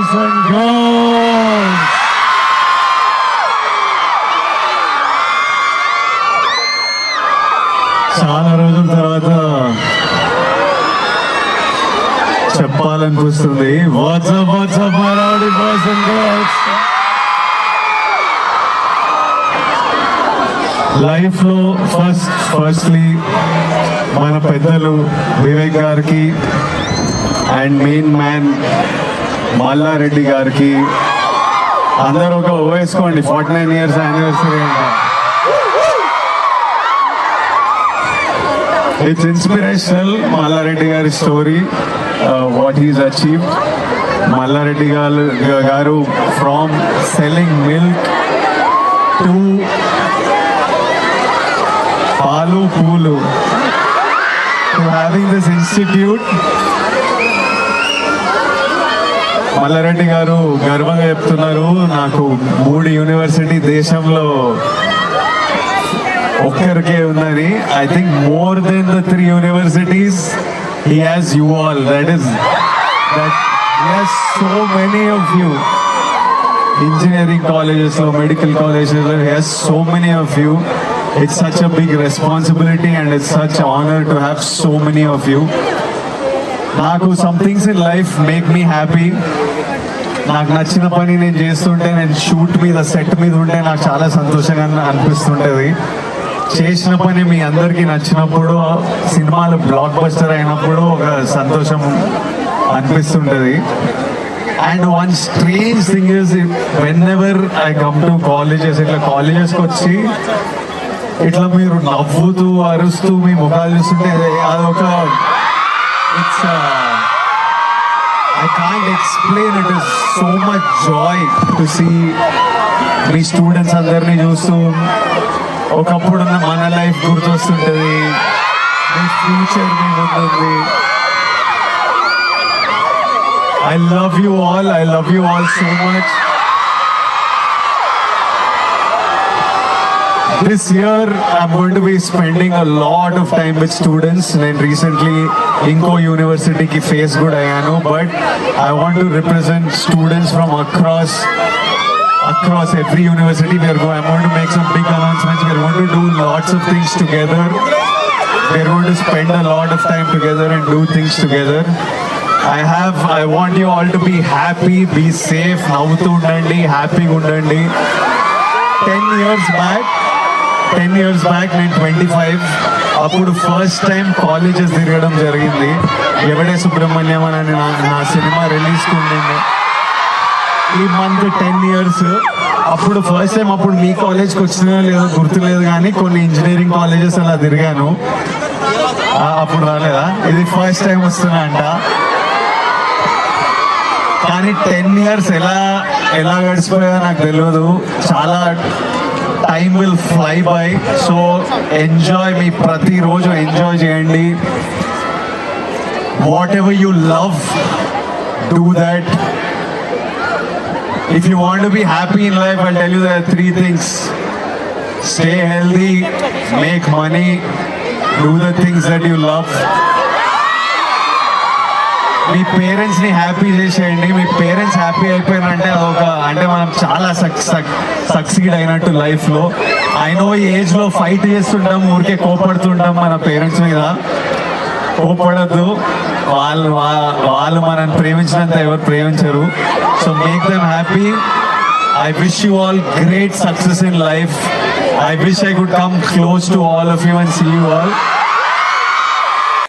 boys and girls. చాలా రోజుల తర్వాత చెప్పాలనిపిస్తుంది. WhatsApp Marathi boys and girls. Life లో ఫస్ట్లీ మన పెద్దలు వివేక్ గారికి అండ్ మెయిన్ మ్యాన్ మల్లారెడ్డి గారికి అందరూ ఒక వేసుకోండి. 49 years యానివర్సరీ అంట. It's inspirational. Mallareddy Gari story, what he's achieved. Mallareddy Garu from selling milk to Palu Pulu to having this institute. Mallareddy Garu గర్వంగా చెప్తున్నారు, నాకు 3 యూనివర్సిటీ దేశంలో ఒక్కరికే ఉందని. I think more than the 3 universities he has you all. That he has so many of you. Engineering colleges lo, medical colleges lo, he has so many of you. It's such a big responsibility and it's such an honor to have so many of you. నాకు some things in life make me happy. నాకు నచ్చిన పని నేను చేస్తుంటే, నేను shoot మీద set మీద ఉంటే నాకు చాలా సంతోషంగా అనిపిస్తుంటుంది. చేసిన పని మీ అందరికీ నచ్చినప్పుడు, సినిమాలు బ్లాక్ బస్టర్ అయినప్పుడు ఒక సంతోషం అనిపిస్తుంటుంది. And one strange thing is, when ever I come to colleges, ఇట్లా కాలేజెస్కి వచ్చి ఇట్లా మీరు నవ్వుతూ అరుస్తూ మీ ముఖాలు చూస్తుంటే అదొక it's I can't explain. It is so much joy to see me students అందరినీ చూస్తూ ఒకప్పుడున్న మన లైఫ్ గుర్తొస్తుంటుంది, మీ ఫ్యూచర్ మీ ముందుంది. I love you all so much. This year I'm going to be spending a lot of time with students. నేను recently ఇంకో యూనివర్సిటీకి face కూడా అయ్యాను, but I want to represent students from across every university. I'm going to make some big announcements. We're going to do lots of things together. We're going to spend a lot of time together and do things together. I want you all to be happy, be safe, నవ్వుతూ ఉండండి, హ్యాపీగా ఉండండి. 10 years back నేను 25, అప్పుడు first time colleges తిరగడం జరిగింది. ఎవడే సుబ్రహ్మణ్యం అని నా సినిమా రిలీజ్కి ఉండింది ఈ మంత్. 10 years అప్పుడు ఫస్ట్ టైం. అప్పుడు మీ కాలేజ్కి వచ్చినా లేదో గుర్తులేదు, కానీ కొన్ని ఇంజనీరింగ్ కాలేజెస్ అలా తిరిగాను. అప్పుడు రాలేదా? ఇది ఫస్ట్ టైం వస్తున్నా అంట. కానీ 10 years ఎలా గడిచిపోయా నాకు తెలియదు. చాలా time will fly by. So enjoy, మీ ప్రతిరోజు ఎంజాయ్ చేయండి. Whatever you love, do that. If you want to be happy in life, I'll tell you there are 3 things. Stay healthy, make money, do the things that you love. మీ పేరెంట్స్ని happy చేసేయండి. మీ parents happy అయిపోయినంటే అంటే మనం చాలా succeed అయినట్టు లైఫ్లో. అయినో ఈ ఏజ్లో fight చేస్తుంటాం, ఊరికే కోపడుతుంటాం మన పేరెంట్స్ మీద. కోపడద్దు, వాళ్ళు మనల్ని ప్రేమించినంత ఎవరు ప్రేమించరు. So make them happy. I wish you all great success in life. I wish I could come close to all of you and see you all.